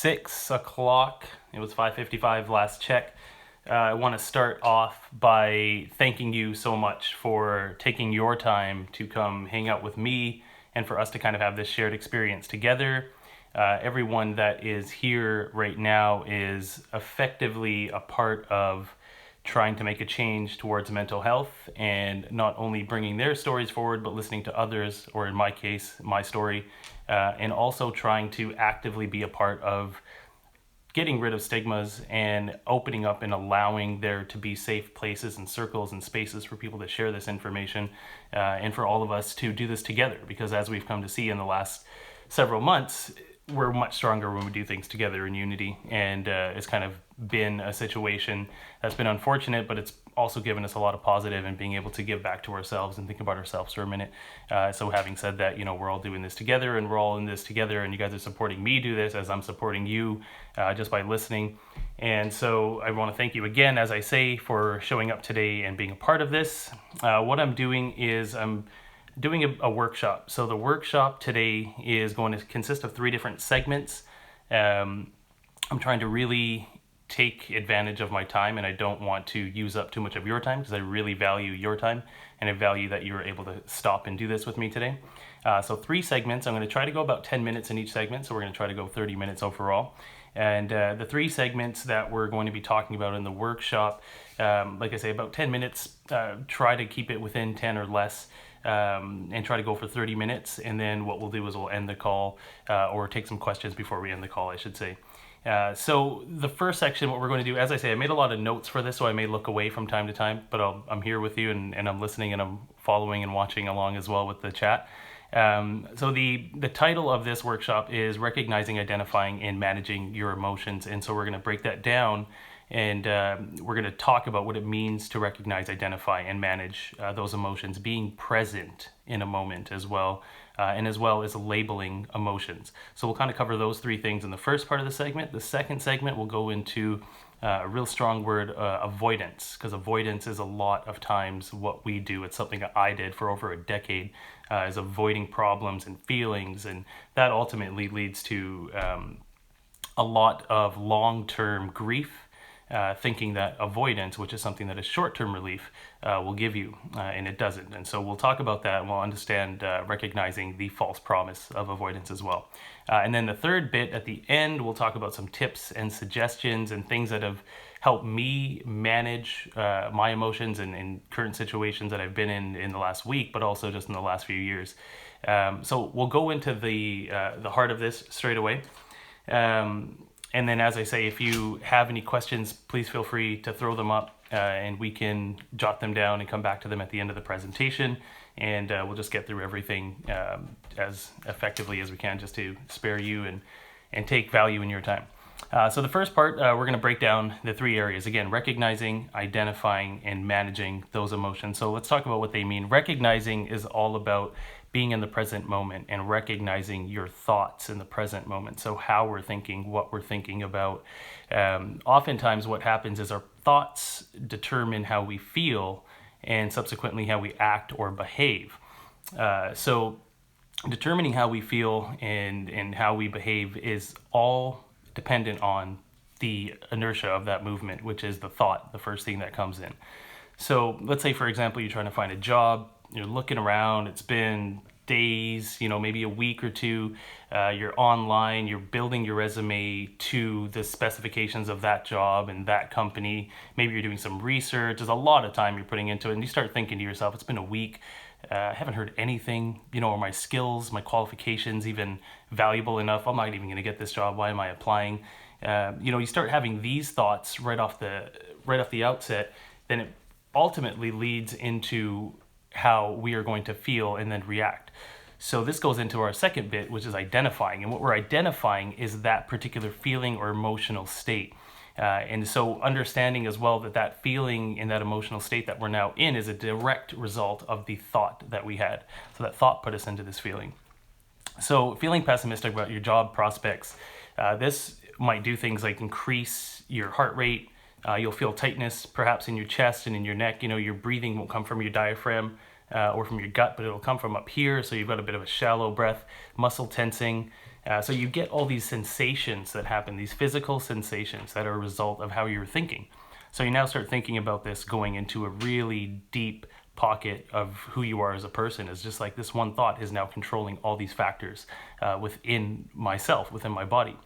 6 o'clock. It was 5:55 last check. I want to start off by thanking you so much for taking your time to come hang out with me and for us to kind of have this shared experience together. Everyone that is here right now is effectively a part of trying to make a change towards mental health, and not only bringing their stories forward, but listening to others, or in my case, my story, and also trying to actively be a part of getting rid of stigmas and opening up and allowing there to be safe places and circles and spaces for people to share this information, and for all of us to do this together, because as we've come to see in the last several months, we're much stronger when we do things together in unity. And it's kind of been a situation that's been unfortunate, but it's also given us a lot of positive and being able to give back to ourselves and think about ourselves for a minute. So having said that, we're all doing this together, and we're all in this together, and you guys are supporting me do this as I'm supporting you just by listening. And so I want to thank you again, as I say, for showing up today and being a part of this. What I'm doing is I'm doing a workshop. So the workshop today is going to consist of 3 different segments. I'm trying to really take advantage of my time, and I don't want to use up too much of your time, because I really value your time, and I value that you're able to stop and do this with me today. So 3 segments. I'm going to try to go about 10 minutes in each segment, so we're going to try to go 30 minutes overall. And the 3 segments that we're going to be talking about in the workshop, like I say, about 10 minutes, try to keep it within 10 or less, and try to go for 30 minutes. And then what we'll do is we'll end the call, or take some questions before we end the call, I should say. So the first section, what we're going to do, as I say, I made a lot of notes for this, so I may look away from time to time, but I'm here with you, and I'm listening, and I'm following and watching along as well with the chat. So the title of this workshop is Recognizing, Identifying, and Managing Your Emotions. And so we're going to break that down, and we're going to talk about what it means to recognize, identify, and manage those emotions, being present in a moment as well, and as well as labeling emotions. So we'll kind of cover those 3 things in the first part of the segment. The second segment will go into a real strong word, avoidance, because avoidance is a lot of times what we do. It's something that I did for over a decade, is avoiding problems and feelings, and that ultimately leads to a lot of long-term grief, thinking that avoidance, which is something that is short-term relief, will give you, and it doesn't. And so we'll talk about that, and we'll understand recognizing the false promise of avoidance as well. And then the third bit at the end, we'll talk about some tips and suggestions and things that have helped me manage my emotions in current situations that I've been in the last week, but also just in the last few years. So we'll go into the heart of this straight away. And then, as I say, if you have any questions, please feel free to throw them up, and we can jot them down and come back to them at the end of the presentation. And we'll just get through everything as effectively as we can, just to spare you and take value in your time. So the first part, we're going to break down the 3 areas. Again, recognizing, identifying, and managing those emotions. So let's talk about what they mean. Recognizing is all about being in the present moment and recognizing your thoughts in the present moment. So how we're thinking, what we're thinking about. Oftentimes what happens is our thoughts determine how we feel, and subsequently how we act or behave. So determining how we feel and how we behave is all dependent on the inertia of that movement, which is the thought, the first thing that comes in. So let's say, for example, you're trying to find a job, you're looking around, it's been days, maybe a week or 2, you're online, you're building your resume to the specifications of that job and that company, maybe you're doing some research, there's a lot of time you're putting into it, and you start thinking to yourself, it's been a week, I haven't heard anything, are my skills, my qualifications even valuable enough? I'm not even going to get this job, why am I applying? You start having these thoughts right off the outset, then it ultimately leads into how we are going to feel and then react. So this goes into our second bit, which is identifying. And what we're identifying is that particular feeling or emotional state. And so understanding as well that feeling and that emotional state that we're now in is a direct result of the thought that we had. So that thought put us into this feeling. So feeling pessimistic about your job prospects, this might do things like increase your heart rate. You'll feel tightness perhaps in your chest and in your neck. Your breathing won't come from your diaphragm or from your gut, but it'll come from up here. So you've got a bit of a shallow breath, muscle tensing. So you get all these sensations that happen, these physical sensations that are a result of how you're thinking. So you now start thinking about this going into a really deep pocket of who you are as a person. Is just like this one thought is now controlling all these factors within myself, within my body.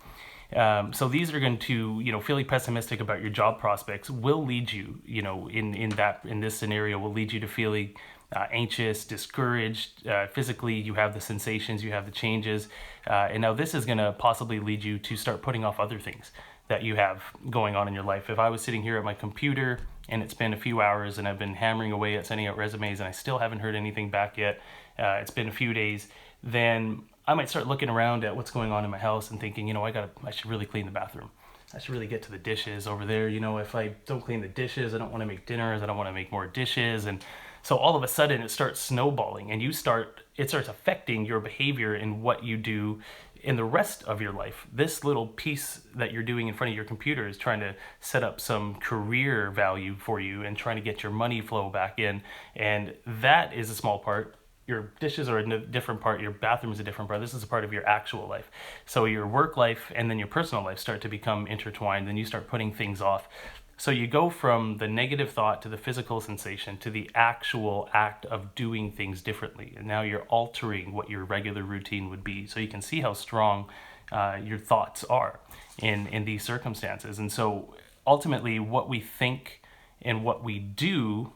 So these are going to, feeling pessimistic about your job prospects will lead you, in this scenario, will lead you to feeling anxious, discouraged. Physically, you have the sensations, you have the changes. And now this is going to possibly lead you to start putting off other things that you have going on in your life. If I was sitting here at my computer and it's been a few hours and I've been hammering away at sending out resumes and I still haven't heard anything back yet, it's been a few days, then I might start looking around at what's going on in my house and thinking, I should really clean the bathroom. I should really get to the dishes over there. If I don't clean the dishes, I don't want to make dinners. I don't want to make more dishes. And so all of a sudden it starts snowballing and it starts affecting your behavior in what you do in the rest of your life. This little piece that you're doing in front of your computer is trying to set up some career value for you and trying to get your money flow back in. And that is a small part. Your dishes are a different part, your bathroom is a different part. This is a part of your actual life. So your work life and then your personal life start to become intertwined, and you start putting things off. So you go from the negative thought to the physical sensation to the actual act of doing things differently. And now you're altering what your regular routine would be. So you can see how strong your thoughts are in these circumstances. And so ultimately what we think and what we do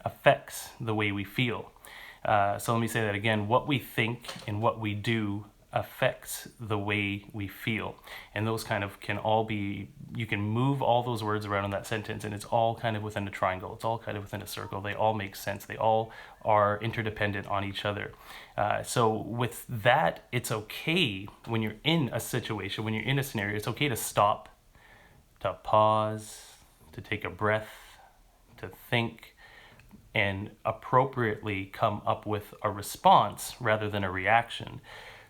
affects the way we feel. So let me say that again. What we think and what we do affects the way we feel. And those kind of can all be, you can move all those words around in that sentence and it's all kind of within a triangle. It's all kind of within a circle. They all make sense. They all are interdependent on each other. So with that, it's okay when you're in a situation, when you're in a scenario, it's okay to stop, to pause, to take a breath, to think, and appropriately come up with a response rather than a reaction.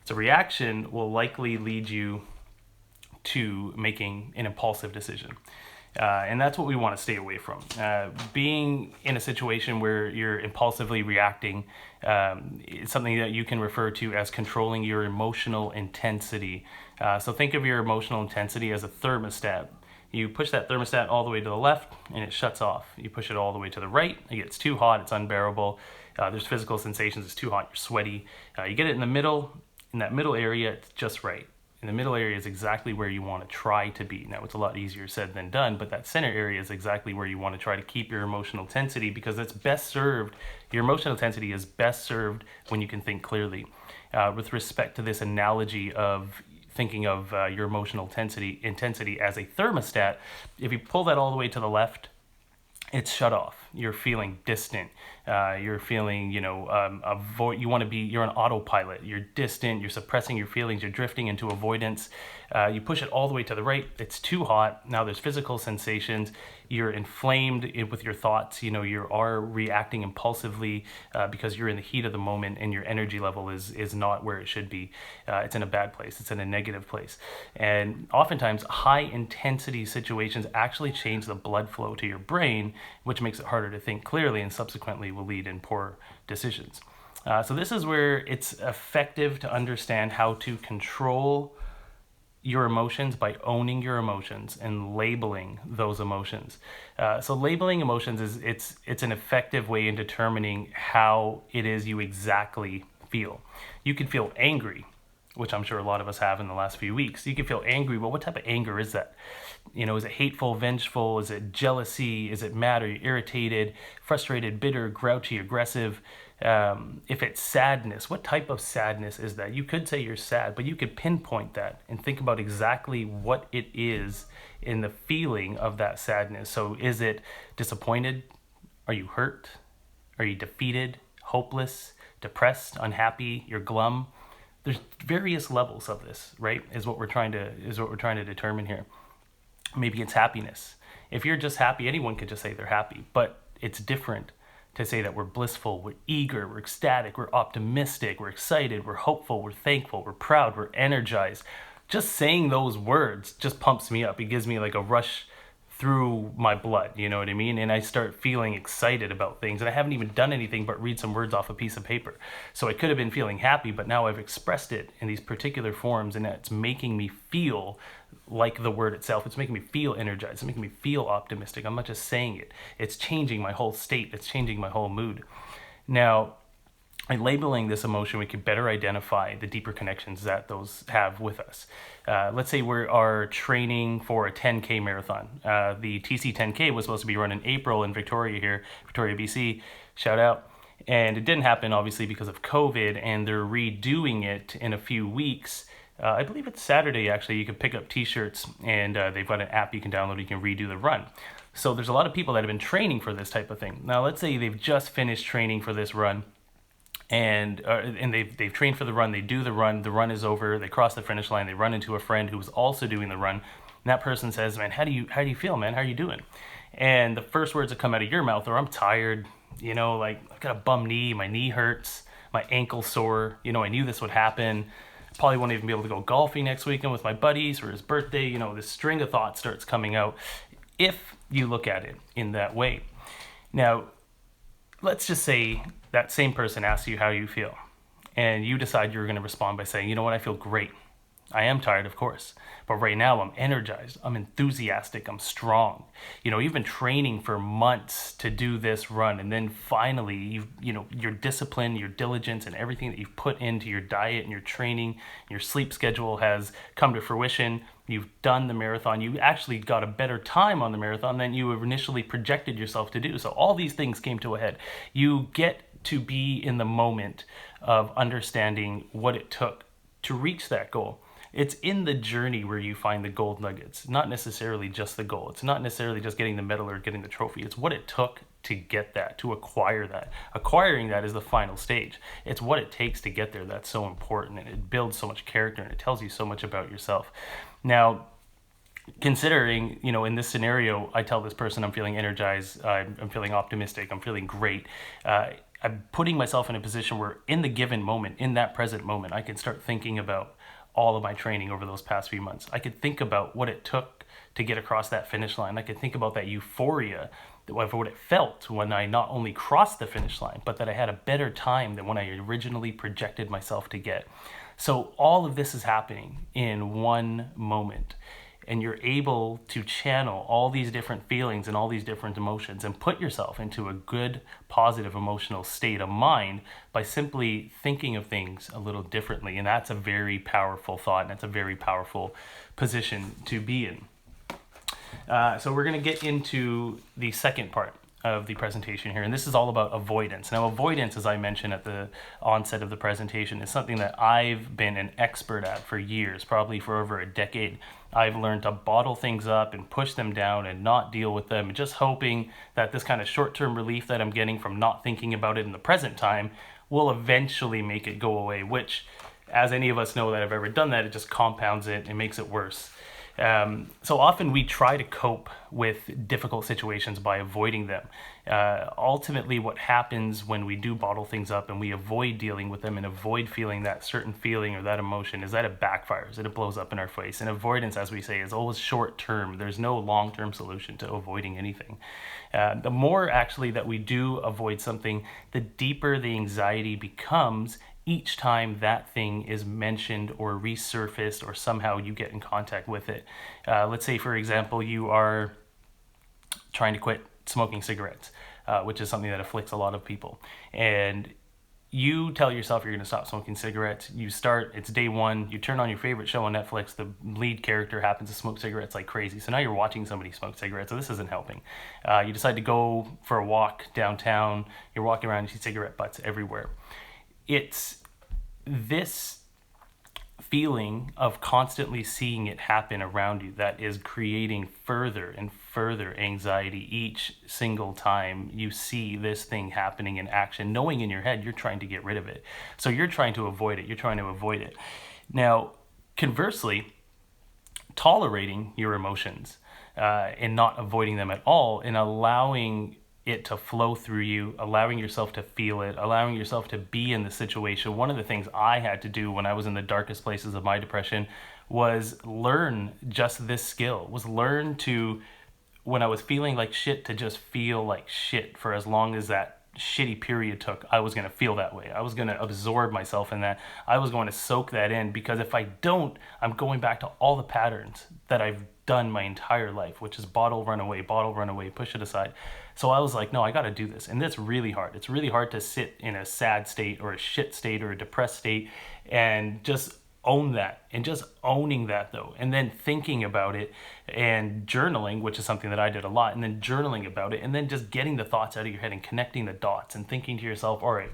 So reaction will likely lead you to making an impulsive decision. And that's what we want to stay away from. Being in a situation where you're impulsively reacting is something that you can refer to as controlling your emotional intensity. So think of your emotional intensity as a thermostat. You push that thermostat all the way to the left and it shuts off. You push it all the way to the right, it gets too hot, it's unbearable. There's physical sensations, it's too hot, you're sweaty. You get it in the middle, in that middle area, it's just right. In the middle area is exactly where you want to try to be. Now it's a lot easier said than done, but that center area is exactly where you want to try to keep your emotional intensity, because it's best served, your emotional intensity is best served when you can think clearly. With respect to this analogy of thinking of your emotional intensity as a thermostat, if you pull that all the way to the left, it's shut off. You're feeling distant. You're feeling, you're on autopilot. You're distant. You're suppressing your feelings. You're drifting into avoidance. You push it all the way to the right. It's too hot. Now there's physical sensations. You're inflamed with your thoughts. You are reacting impulsively because you're in the heat of the moment and your energy level is not where it should be. It's in a bad place. It's in a negative place. And oftentimes high intensity situations actually change the blood flow to your brain, which makes it harder to think clearly and subsequently will lead in poor decisions. So this is where it's effective to understand how to control your emotions by owning your emotions and labeling those emotions. So labeling emotions it's an effective way in determining how it is you exactly feel. You can feel angry, which I'm sure a lot of us have in the last few weeks. You can feel angry, but what type of anger is that? Is it hateful, vengeful? Is it jealousy? Is it mad? Are you irritated, frustrated, bitter, grouchy, aggressive? If it's sadness, what type of sadness is that? You could say you're sad, but you could pinpoint that and think about exactly what it is in the feeling of that sadness. So is it disappointed? Are you hurt? Are you defeated, hopeless, depressed, unhappy? You're glum? There's various levels of this, right? Is what we're trying to determine here. Maybe it's happiness. If you're just happy, anyone could just say they're happy, but it's different to say that we're blissful, we're eager, we're ecstatic, we're optimistic, we're excited, we're hopeful, we're thankful, we're proud, we're energized. Just saying those words just pumps me up. It gives me like a rush through my blood, you know what I mean? And I start feeling excited about things, and I haven't even done anything but read some words off a piece of paper. So I could have been feeling happy, but now I've expressed it in these particular forms, and it's making me feel like the word itself. It's making me feel energized. It's making me feel optimistic. I'm not just saying it. It's changing my whole state. It's changing my whole mood. Now, by labeling this emotion, we can better identify the deeper connections that those have with us. Let's say we are training for a 10K marathon. The TC 10K was supposed to be run in April in Victoria here, Victoria, BC. Shout out. And it didn't happen, obviously, because of COVID, and they're redoing it in a few weeks. I believe it's Saturday, actually. You can pick up t-shirts, and they've got an app you can download. You can redo the run. So there's a lot of people that have been training for this type of thing. Now, let's say they've just finished training for this run, and they've trained for the run. They do the run is over, they cross the finish line, they run into a friend who was also doing the run, and that person says, man, how do you feel, man? How are you doing? And the first words that come out of your mouth are, I'm tired, like I've got a bum knee, my knee hurts, my ankle's sore, I knew this would happen. Probably won't even be able to go golfing next weekend with my buddies for his birthday. This string of thoughts starts coming out if you look at it in that way. Now, let's just say that same person asks you how you feel, and you decide you're going to respond by saying, you know what, I feel great. I am tired, of course, but right now I'm energized, I'm enthusiastic, I'm strong. You've been training for months to do this run, and then finally, your discipline, your diligence, and everything that you've put into your diet and your training, your sleep schedule has come to fruition. You've done the marathon. You actually got a better time on the marathon than you initially projected yourself to do. So all these things came to a head. You get to be in the moment of understanding what it took to reach that goal. It's in the journey where you find the gold nuggets, not necessarily just the goal. It's not necessarily just getting the medal or getting the trophy. It's what it took to get that, to acquire that. Acquiring that is the final stage. It's what it takes to get there that's so important, and it builds so much character, and it tells you so much about yourself. Now, considering, in this scenario, I tell this person I'm feeling energized, I'm feeling optimistic, I'm feeling great. I'm putting myself in a position where in the given moment, in that present moment, I can start thinking about all of my training over those past few months. I could think about what it took to get across that finish line. I could think about that euphoria of what it felt when I not only crossed the finish line, but that I had a better time than when I originally projected myself to get. So all of this is happening in one moment, and you're able to channel all these different feelings and all these different emotions and put yourself into a good, positive emotional state of mind by simply thinking of things a little differently. And that's a very powerful thought, and that's a very powerful position to be in. So we're going to get into the second part of the presentation here, and this is all about avoidance. Now, avoidance, as I mentioned at the onset of the presentation, is something that I've been an expert at for years, probably for over a decade. I've learned to bottle things up and push them down and not deal with them, and just hoping that this kind of short-term relief that I'm getting from not thinking about it in the present time will eventually make it go away, which, as any of us know that have ever done that, it just compounds it and makes it worse. So often we try to cope with difficult situations by avoiding them. Ultimately, what happens when we do bottle things up and we avoid dealing with them and avoid feeling that certain feeling or that emotion is that it backfires and it blows up in our face. And avoidance, as we say, is always short term. There's no long-term solution to avoiding anything. The more actually that we do avoid something, the deeper the anxiety becomes each time that thing is mentioned or resurfaced or somehow you get in contact with it. Let's say, for example, you are trying to quit smoking cigarettes, which is something that afflicts a lot of people. And you tell yourself you're going to stop smoking cigarettes. You start, it's day one, you turn on your favorite show on Netflix, the lead character happens to smoke cigarettes like crazy. So now you're watching somebody smoke cigarettes, so this isn't helping. You decide to go for a walk downtown, you're walking around, you see cigarette butts everywhere. It's this feeling of constantly seeing it happen around you that is creating further and further anxiety each single time you see this thing happening in action, knowing in your head you're trying to get rid of it. So you're trying to avoid it. You're trying to avoid it. Now, conversely, tolerating your emotions and not avoiding them at all and allowing it to flow through you, allowing yourself to feel it, allowing yourself to be in the situation. One of the things I had to do when I was in the darkest places of my depression was learn just this skill, was learn to when I was feeling like shit to just feel like shit for as long as that shitty period took. I was going to feel that way. I was going to absorb myself in that. I was going to soak that in, because if I don't, I'm going back to all the patterns that I've done my entire life, which is bottle, run away, push it aside. So I was like, no, I got to do this. And it's really hard. It's really hard to sit in a sad state or a shit state or a depressed state and just own that, and just owning that though, and then thinking about it and journaling, which is something that I did a lot, and then journaling about it, and then just getting the thoughts out of your head and connecting the dots and thinking to yourself, all right,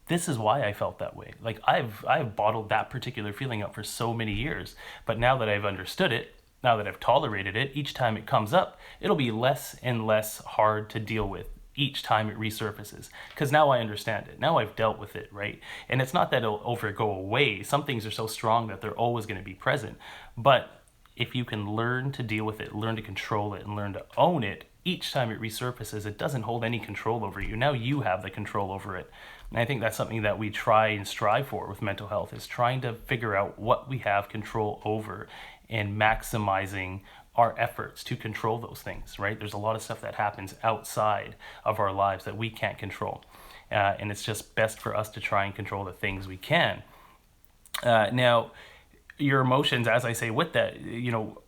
this is why I felt that way. Like I've bottled that particular feeling up for so many years, but now that I've understood it, now that I've tolerated it, each time it comes up, it'll be less and less hard to deal with each time it resurfaces, because now I understand it. Now I've dealt with it, right? And it's not that it'll ever go away. Some things are so strong that they're always going to be present. But if you can learn to deal with it, learn to control it, and learn to own it, each time it resurfaces, it doesn't hold any control over you. Now you have the control over it. And I think that's something that we try and strive for with mental health, is trying to figure out what we have control over and maximizing our efforts to control those things, right? There's a lot of stuff that happens outside of our lives that we can't control. And it's just best for us to try and control the things we can. Now, your emotions, as I say with that,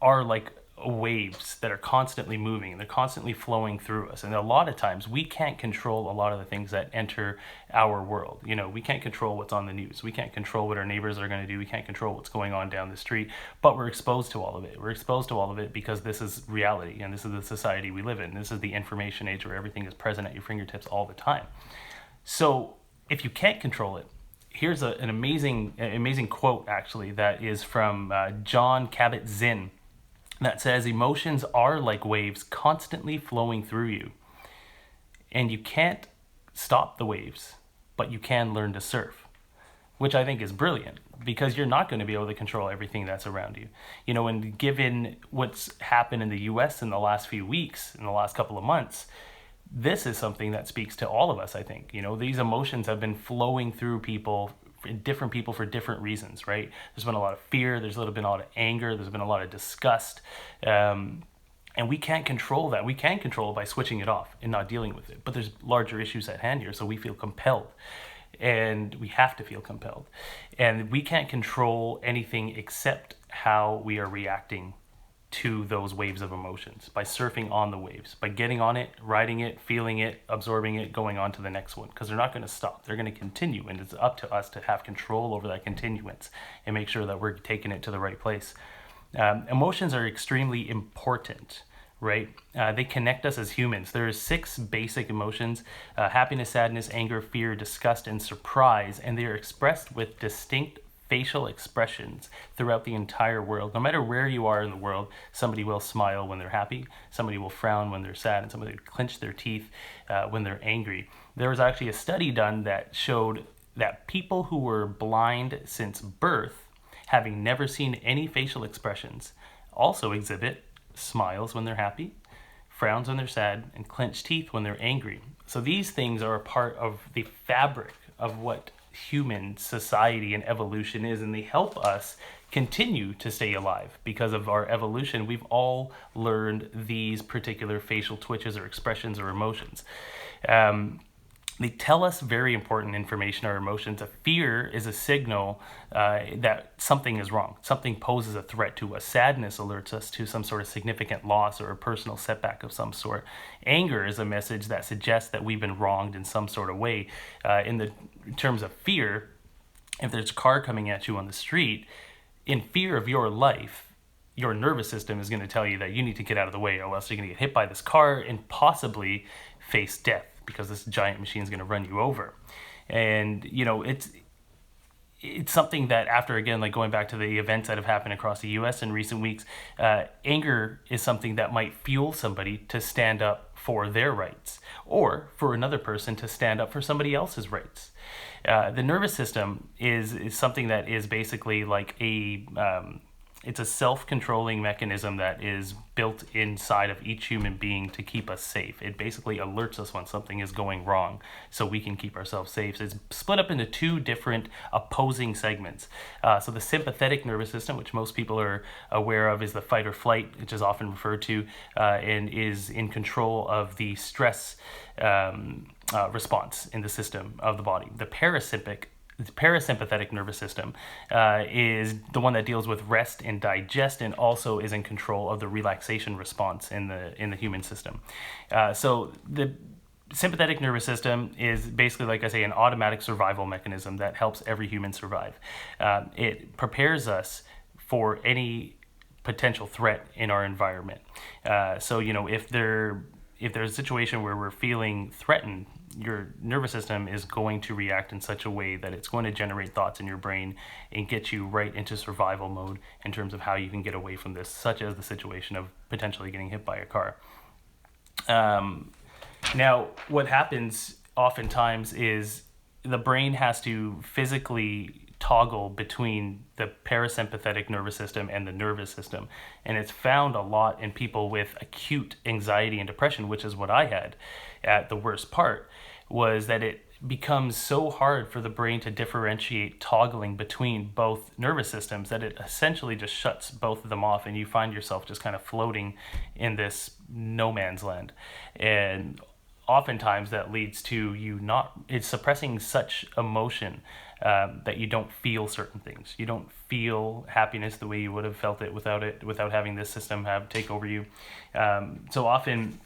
are like waves that are constantly moving. They're constantly flowing through us. And a lot of times we can't control a lot of the things that enter our world. We can't control what's on the news. We can't control what our neighbors are going to do. We can't control what's going on down the street, but we're exposed to all of it. We're exposed to all of it because this is reality, and this is the society we live in. This is the information age where everything is present at your fingertips all the time. So if you can't control it, here's an amazing quote, actually, that is from John Kabat-Zinn, that says, emotions are like waves constantly flowing through you. And you can't stop the waves, but you can learn to surf, which I think is brilliant, because you're not going to be able to control everything that's around you. And given what's happened in the US in the last few weeks, in the last couple of months, this is something that speaks to all of us, I think. These emotions have been flowing through different people for different reasons, right? There's been a lot of fear, there's been a lot of anger, there's been a lot of disgust, and we can't control that. We can control it by switching it off and not dealing with it, but there's larger issues at hand here, so we feel compelled, and we have to feel compelled, and we can't control anything except how we are reacting to those waves of emotions, by surfing on the waves, by getting on it, riding it, feeling it, absorbing it, going on to the next one, because they're not going to stop. They're going to continue, and it's up to us to have control over that continuance and make sure that we're taking it to the right place. Emotions are extremely important, right? They connect us as humans. There are 6 basic emotions: happiness, sadness, anger, fear, disgust, and surprise, and they are expressed with distinct facial expressions throughout the entire world. No matter where you are in the world, somebody will smile when they're happy, somebody will frown when they're sad, and somebody will clench their teeth when they're angry. There was actually a study done that showed that people who were blind since birth, having never seen any facial expressions, also exhibit smiles when they're happy, frowns when they're sad, and clenched teeth when they're angry. So these things are a part of the fabric of what human society and evolution is, and they help us continue to stay alive. Because of our evolution, we've all learned these particular facial twitches or expressions or emotions. They tell us very important information, our emotions. A fear is a signal that something is wrong. Something poses a threat to us. Sadness alerts us to some sort of significant loss or a personal setback of some sort. Anger is a message that suggests that we've been wronged in some sort of way. In terms of fear, if there's a car coming at you on the street, in fear of your life, your nervous system is going to tell you that you need to get out of the way, or else you're going to get hit by this car and possibly face death, because this giant machine is going to run you over. And it's something that, after, again, like going back to the events that have happened across the US in recent weeks, anger is something that might fuel somebody to stand up for their rights, or for another person to stand up for somebody else's rights. The nervous system is something that is basically like It's a self-controlling mechanism that is built inside of each human being to keep us safe. It basically alerts us when something is going wrong so we can keep ourselves safe. So it's split up into two different opposing segments. So the sympathetic nervous system, which most people are aware of, is the fight or flight, which is often referred to, and is in control of the stress response in the system of the body. The parasympathetic nervous system is the one that deals with rest and digest, and also is in control of the relaxation response in the human system. So the sympathetic nervous system is basically, like I say, an automatic survival mechanism that helps every human survive. It prepares us for any potential threat in our environment. So if there's a situation where we're feeling threatened, your nervous system is going to react in such a way that it's going to generate thoughts in your brain and get you right into survival mode in terms of how you can get away from this, such as the situation of potentially getting hit by a car. Now, what happens oftentimes is the brain has to physically toggle between the parasympathetic nervous system and the nervous system. And it's found a lot in people with acute anxiety and depression, which is what I had. At the worst part was that it becomes so hard for the brain to differentiate toggling between both nervous systems that it essentially just shuts both of them off, and you find yourself just kind of floating in this no man's land. And oftentimes that leads to it's suppressing such emotion that you don't feel certain things. You don't feel happiness the way you would have felt it without having this system take over you. So often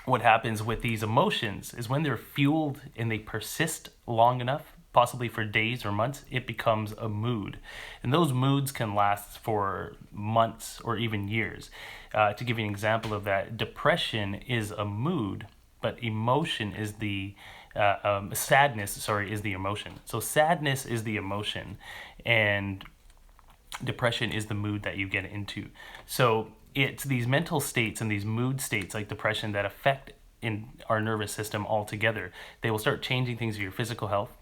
what happens with these emotions is when they're fueled and they persist long enough, possibly for days or months, it becomes a mood. And those moods can last for months or even years. To give you an example of that, depression is a mood, but emotion is sadness is the emotion. So sadness is the emotion, and depression is the mood that you get into. So it's these mental states and these mood states like depression that affect in our nervous system altogether. They will start changing things in your physical health,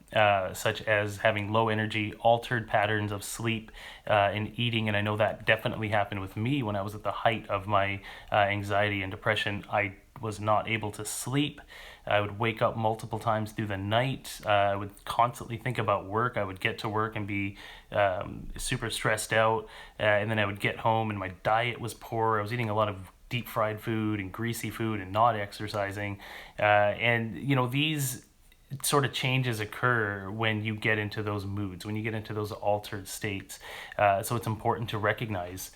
such as having low energy, altered patterns of sleep and eating. And I know that definitely happened with me when I was at the height of my anxiety and depression. I was not able to sleep. I would wake up multiple times through the night. I would constantly think about work. I would get to work and be super stressed out. And then I would get home and my diet was poor. I was eating a lot of deep fried food and greasy food and not exercising. And these sort of changes occur when you get into those moods, when you get into those altered states. So it's important to recognize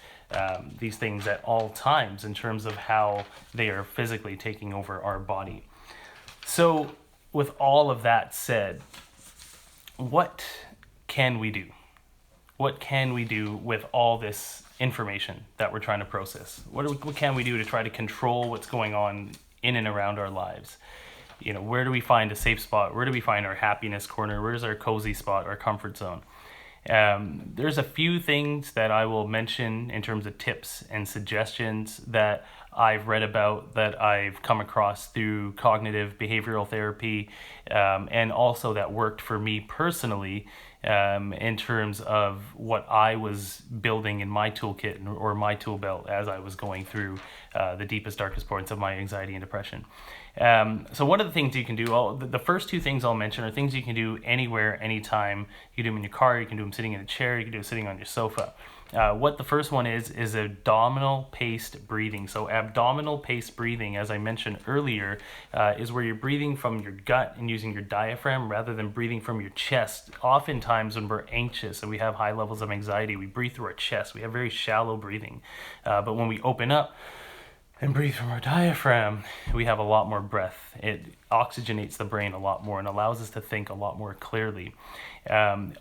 these things at all times in terms of how they are physically taking over our body. So with all of that said, what can we do? What can we do with all this information that we're trying to process? What can we do to try to control what's going on in and around our lives? Where do we find a safe spot? Where do we find our happiness corner? Where's our cozy spot, our comfort zone? There's a few things that I will mention in terms of tips and suggestions that I've read about, that I've come across through cognitive behavioral therapy, and also that worked for me personally in terms of what I was building in my toolkit or my tool belt as I was going through the deepest, darkest points of my anxiety and depression. So one of the things you can do, the first two things I'll mention are things you can do anywhere, anytime. You can do them in your car, you can do them sitting in a chair, you can do them sitting on your sofa. What the first one is abdominal paced breathing. So abdominal paced breathing, as I mentioned earlier, is where you're breathing from your gut and using your diaphragm rather than breathing from your chest. Oftentimes when we're anxious and we have high levels of anxiety, we breathe through our chest. We have very shallow breathing. But when we open up and breathe from our diaphragm, we have a lot more breath. It oxygenates the brain a lot more and allows us to think a lot more clearly.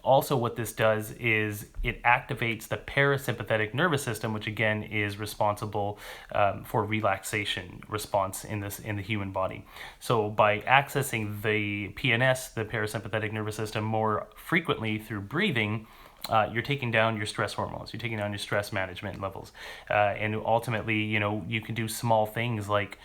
Also, what this does is it activates the parasympathetic nervous system, which again is responsible for relaxation response in the human body. So by accessing the PNS, the parasympathetic nervous system, more frequently through breathing, you're taking down your stress hormones, you're taking down your stress management levels. And ultimately, you can do small things like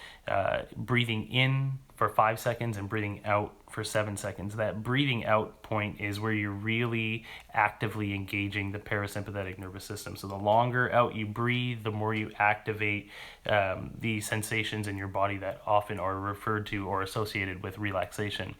breathing in for 5 seconds and breathing out for 7 seconds. That breathing out point is where you're really actively engaging the parasympathetic nervous system. So the longer out you breathe, the more you activate the sensations in your body that often are referred to or associated with relaxation.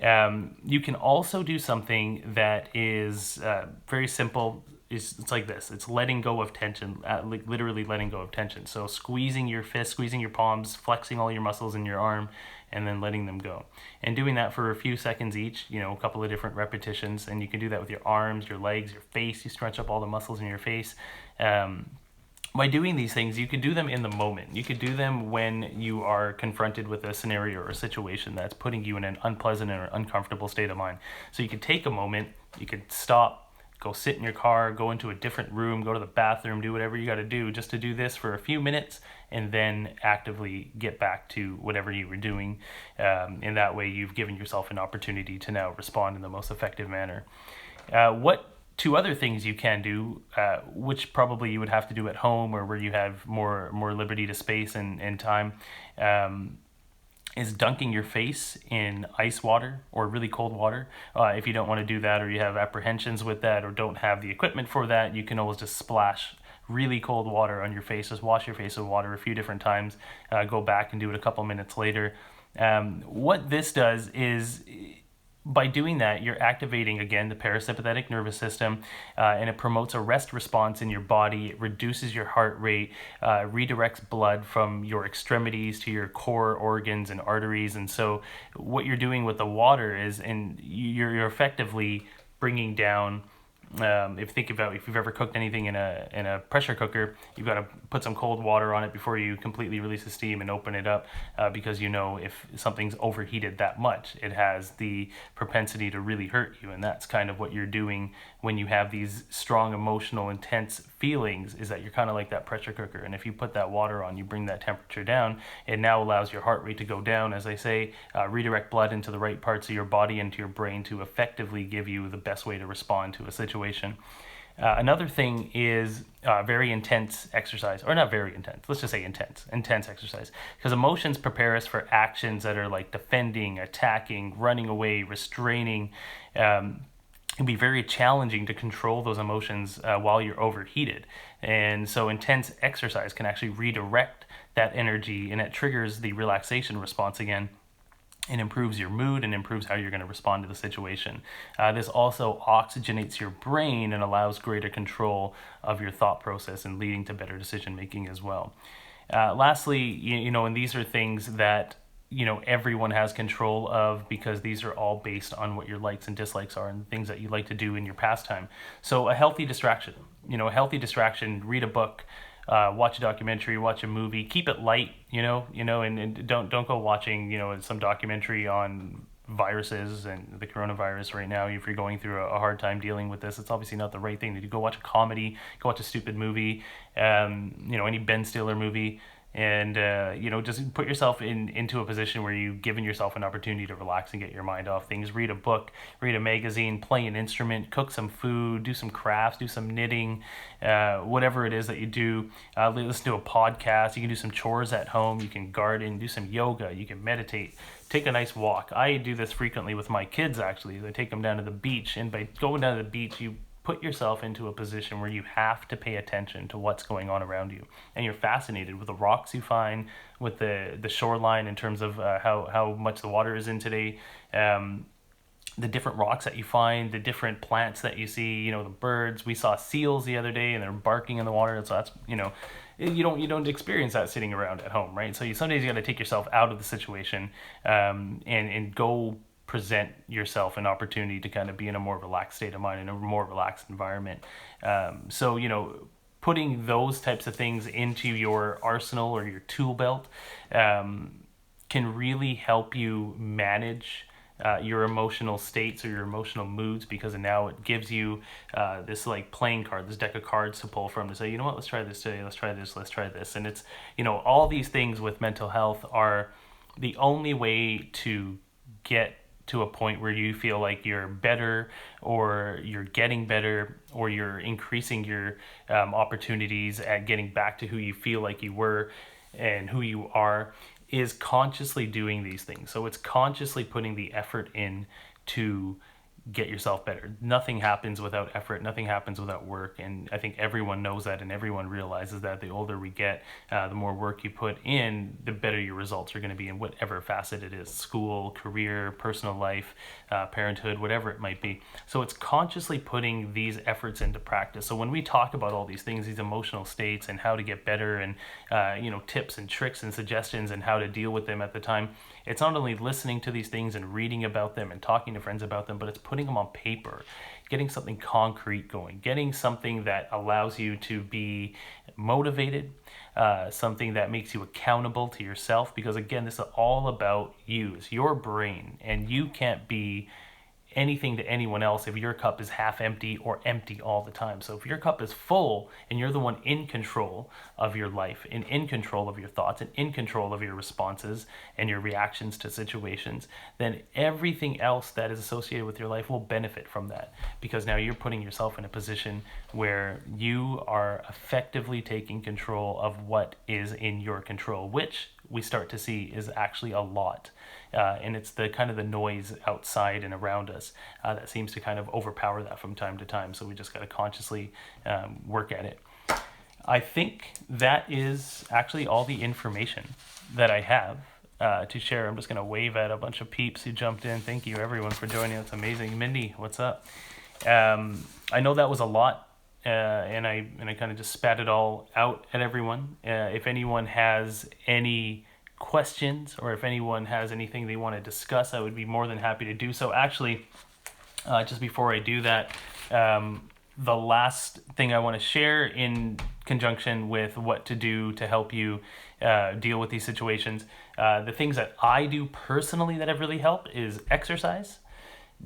You can also do something that is very simple. It's like this. It's letting go of tension, literally letting go of tension. So squeezing your fist, squeezing your palms, flexing all your muscles in your arm, and then letting them go. And doing that for a few seconds each, a couple of different repetitions. And you can do that with your arms, your legs, your face. You stretch up all the muscles in your face. By doing these things, you could do them in the moment. You could do them when you are confronted with a scenario or a situation that's putting you in an unpleasant or uncomfortable state of mind. So you could take a moment, you could stop, go sit in your car, go into a different room, go to the bathroom, do whatever you got to do just to do this for a few minutes, and then actively get back to whatever you were doing. In that way, you've given yourself an opportunity to now respond in the most effective manner. What two other things you can do, which probably you would have to do at home or where you have more liberty to space and time, is dunking your face in ice water or really cold water. If you don't want to do that, or you have apprehensions with that, or don't have the equipment for that, you can always just splash really cold water on your face. Just wash your face with water a few different times, go back and do it a couple minutes later. What this does is, by doing that, you're activating, again, the parasympathetic nervous system, and it promotes a rest response in your body. It reduces your heart rate, redirects blood from your extremities to your core organs and arteries. And so what you're doing with the water is, and you're effectively bringing down, if you've ever cooked anything in a pressure cooker, you've got to put some cold water on it before you completely release the steam and open it up, because if something's overheated that much, it has the propensity to really hurt you. And that's kind of what you're doing when you have these strong, emotional, intense feelings, is that you're kind of like that pressure cooker. And if you put that water on, you bring that temperature down, it now allows your heart rate to go down, as I say, redirect blood into the right parts of your body, into your brain, to effectively give you the best way to respond to a situation. Another thing is very intense exercise, or not very intense, let's just say intense exercise, because emotions prepare us for actions that are like defending, attacking, running away, restraining. It can be very challenging to control those emotions while you're overheated. And so intense exercise can actually redirect that energy, and it triggers the relaxation response again. It improves your mood and improves how you're going to respond to the situation. This also oxygenates your brain and allows greater control of your thought process, and leading to better decision making as well. Lastly, and these are things that everyone has control of, because these are all based on what your likes and dislikes are and things that you like to do in your pastime. So a healthy distraction, read a book, watch a documentary, watch a movie, keep it light, and don't go watching, some documentary on viruses and the coronavirus right now. If you're going through a hard time dealing with this, it's obviously not the right thing to do. Go watch a comedy, go watch a stupid movie, any Ben Stiller movie. And just put yourself into a position where you've given yourself an opportunity to relax and get your mind off things. Read a book, read a magazine, play an instrument, cook some food, do some crafts, do some knitting, whatever it is that you do. Listen to a podcast. You can do some chores at home. You can garden, do some yoga. You can meditate, take a nice walk. I do this frequently with my kids, actually. I take them down to the beach, and by going down to the beach, you put yourself into a position where you have to pay attention to what's going on around you, and you're fascinated with the rocks you find, with the shoreline in terms of how much the water is in today, the different rocks that you find, the different plants that you see, the birds. We saw seals the other day, and they're barking in the water. So that's you don't experience that sitting around at home, right? So some days you got to take yourself out of the situation, and go present yourself an opportunity to kind of be in a more relaxed state of mind, in a more relaxed environment. So putting those types of things into your arsenal or your tool belt can really help you manage your emotional states or your emotional moods, because now it gives you this like playing card, this deck of cards to pull from, to say, let's try this today, let's try this. And it's, all these things with mental health are the only way to get to a point where you feel like you're better, or you're getting better, or you're increasing your opportunities at getting back to who you feel like you were and who you are, is consciously doing these things. So it's consciously putting the effort in to get yourself better. Nothing happens without effort. Nothing happens without work. And I think everyone knows that, and everyone realizes that the older we get, the more work you put in, the better your results are going to be in whatever facet it is: school, career, personal life, parenthood, whatever it might be. So it's consciously putting these efforts into practice. So when we talk about all these things, these emotional states and how to get better, and tips and tricks and suggestions and how to deal with them at the time, it's not only listening to these things and reading about them and talking to friends about them, but it's putting them on paper, getting something concrete going, getting something that allows you to be motivated, something that makes you accountable to yourself. Because again, this is all about you. It's your brain, and you can't be anything to anyone else if your cup is half empty or empty all the time. So if your cup is full and you're the one in control of your life and in control of your thoughts and in control of your responses and your reactions to situations, then everything else that is associated with your life will benefit from that, because now you're putting yourself in a position where you are effectively taking control of what is in your control, which we start to see is actually a lot. And it's the kind of the noise outside and around us that seems to kind of overpower that from time to time. So we just got to consciously work at it. I think that is actually all the information that I have to share. I'm just going to wave at a bunch of peeps who jumped in. Thank you everyone for joining. It's amazing. Mindy, what's up? I know that was a lot, and I kind of just spat it all out at everyone. If anyone has any questions, or if anyone has anything they want to discuss, I would be more than happy to do so. Actually, just before I do that, the last thing I want to share in conjunction with what to do to help you deal with these situations, the things that I do personally that have really helped is exercise,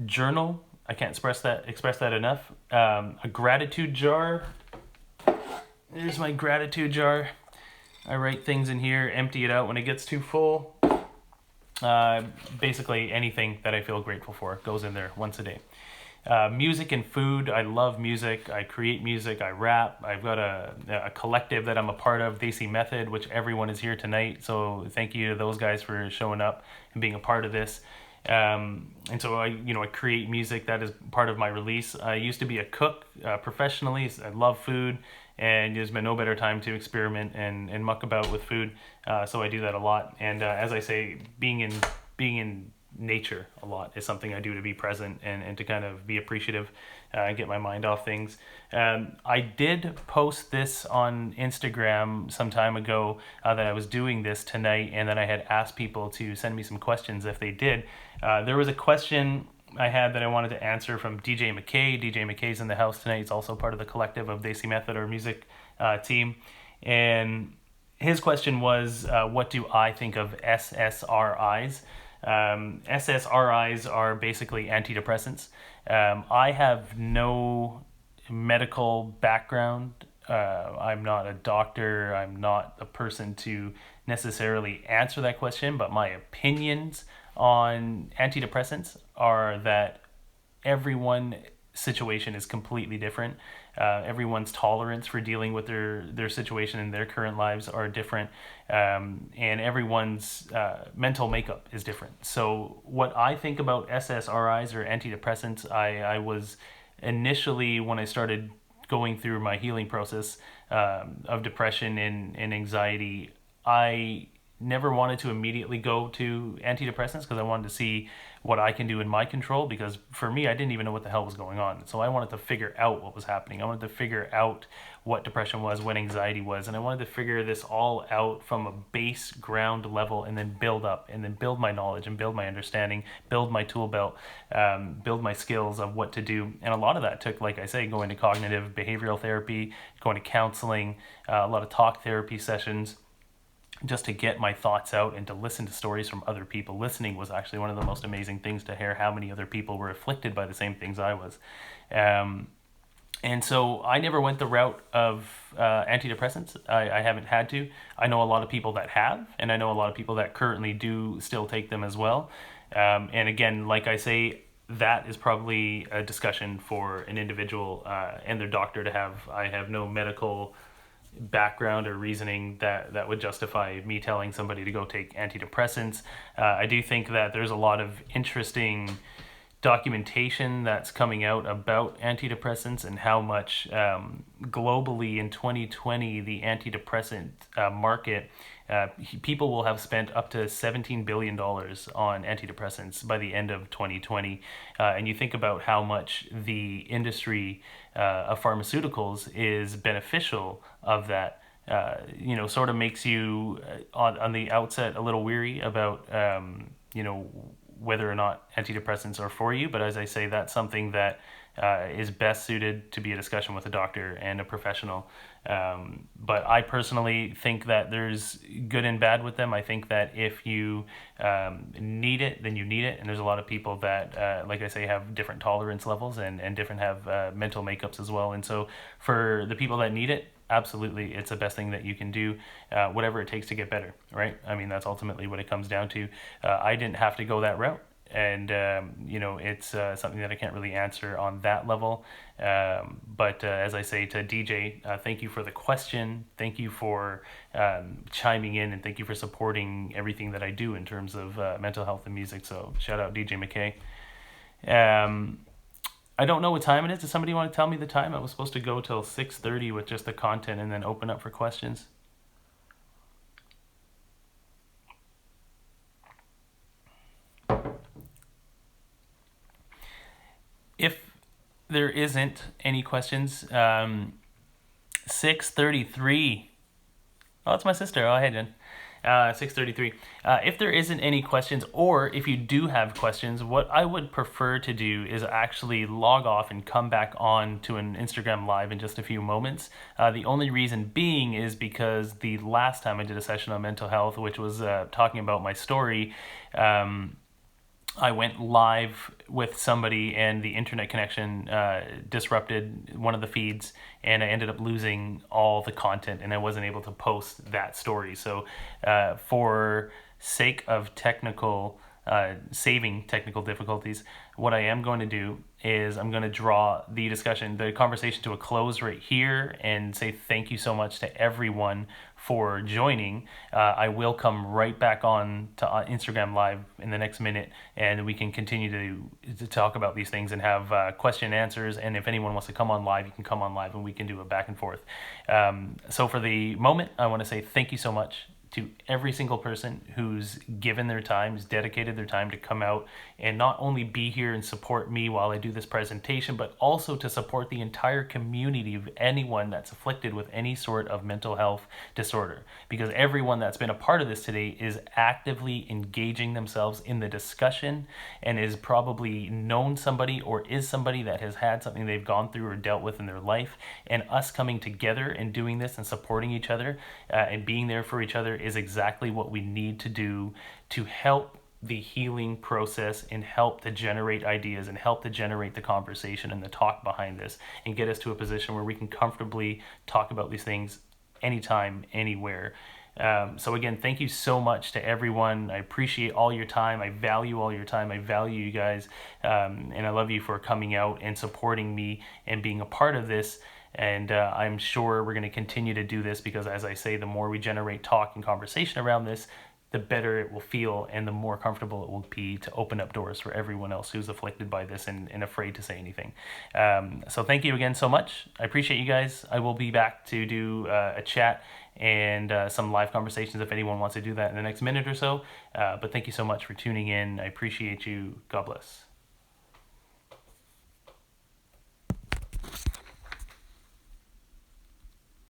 journal. I can't express that enough. A gratitude jar. There's my gratitude jar. I write things in here, empty it out when it gets too full. Basically anything that I feel grateful for goes in there once a day. Music and food. I love music. I create music. I rap. I've got a collective that I'm a part of, Desi Method, which everyone is here tonight. So thank you to those guys for showing up and being a part of this. And so I create music. That is part of my release. I used to be a cook professionally. I love food, and there's been no better time to experiment and muck about with food. So I do that a lot. And as I say, being in nature a lot is something I do to be present and to kind of be appreciative and get my mind off things. I did post this on Instagram some time ago that I was doing this tonight, and then I had asked people to send me some questions if they did. There was a question I had that I wanted to answer from DJ McKay. DJ McKay's in the house tonight. He's also part of the collective of Desi Method, our music team. And his question was, what do I think of SSRIs? SSRIs are basically antidepressants. I have no medical background. I'm not a doctor. I'm not a person to necessarily answer that question, but my opinions on antidepressants are that everyone's situation is completely different. Everyone's tolerance for dealing with their situation in their current lives are different, and everyone's mental makeup is different. So what I think about SSRIs or antidepressants, I was initially, when I started going through my healing process of depression and anxiety, I never wanted to immediately go to antidepressants because I wanted to see what I can do in my control, because for me, I didn't even know what the hell was going on. So I wanted to figure out what was happening. I wanted to figure out what depression was, what anxiety was, and I wanted to figure this all out from a base ground level and then build up and then build my knowledge and build my understanding, build my tool belt, build my skills of what to do. And a lot of that took, like I say, going to cognitive behavioral therapy, going to counseling, a lot of talk therapy sessions, just to get my thoughts out and to listen to stories from other people. Listening was actually one of the most amazing things, to hear how many other people were afflicted by the same things I was. And so I never went the route of antidepressants. I haven't had to. I know a lot of people that have, and I know a lot of people that currently do still take them as well. And again, like I say, that is probably a discussion for an individual and their doctor to have. I have no medical background or reasoning that would justify me telling somebody to go take antidepressants. I do think that there's a lot of interesting documentation that's coming out about antidepressants and how much globally in 2020 the antidepressant market, people will have spent up to $17 billion on antidepressants by the end of 2020. And you think about how much the industry of pharmaceuticals is beneficial of that. Sort of makes you on the outset a little weary about whether or not antidepressants are for you. But as I say, that's something that is best suited to be a discussion with a doctor and a professional. But I personally think that there's good and bad with them. I think that if you need it, then you need it. And there's a lot of people that, like I say, have different tolerance levels and different have mental makeups as well. And so for the people that need it, absolutely, it's the best thing that you can do, whatever it takes to get better, right? I mean, that's ultimately what it comes down to. I didn't have to go that route, and it's something that I can't really answer on that level. But as I say to DJ, thank you for the question. Thank you for chiming in, and thank you for supporting everything that I do in terms of mental health and music. So shout out DJ McKay. I don't know what time it is. Does somebody want to tell me the time? I was supposed to go till 6:30 with just the content and then open up for questions. If there isn't any questions, 6:33. Oh, it's my sister. Oh, hey, Jen. 6:33. If there isn't any questions, or if you do have questions, what I would prefer to do is actually log off and come back on to an Instagram live in just a few moments. The only reason being is because the last time I did a session on mental health, which was talking about my story, I went live with somebody and the internet connection disrupted one of the feeds, and I ended up losing all the content and I wasn't able to post that story. So for sake of saving technical difficulties, what I am going to do is I'm going to draw the conversation to a close right here and say thank you so much to everyone for joining. I will come right back on to Instagram Live in the next minute, and we can continue to talk about these things and have question and answers. And if anyone wants to come on live, you can come on live and we can do a back and forth. So for the moment, I want to say thank you so much to every single person who's given their time, who's dedicated their time to come out and not only be here and support me while I do this presentation, but also to support the entire community of anyone that's afflicted with any sort of mental health disorder. Because everyone that's been a part of this today is actively engaging themselves in the discussion and is probably known somebody or is somebody that has had something they've gone through or dealt with in their life. And us coming together and doing this and supporting each other and being there for each other is exactly what we need to do to help the healing process and help to generate ideas and help to generate the conversation and the talk behind this and get us to a position where we can comfortably talk about these things anytime, anywhere. So again, thank you so much to everyone. I appreciate all your time. I value all your time. I value you guys. And I love you for coming out and supporting me and being a part of this. And I'm sure we're going to continue to do this because, as I say, the more we generate talk and conversation around this, the better it will feel and the more comfortable it will be to open up doors for everyone else who's afflicted by this and afraid to say anything. So thank you again so much. I appreciate you guys. I will be back to do a chat and some live conversations if anyone wants to do that in the next minute or so. But thank you so much for tuning in. I appreciate you. God bless.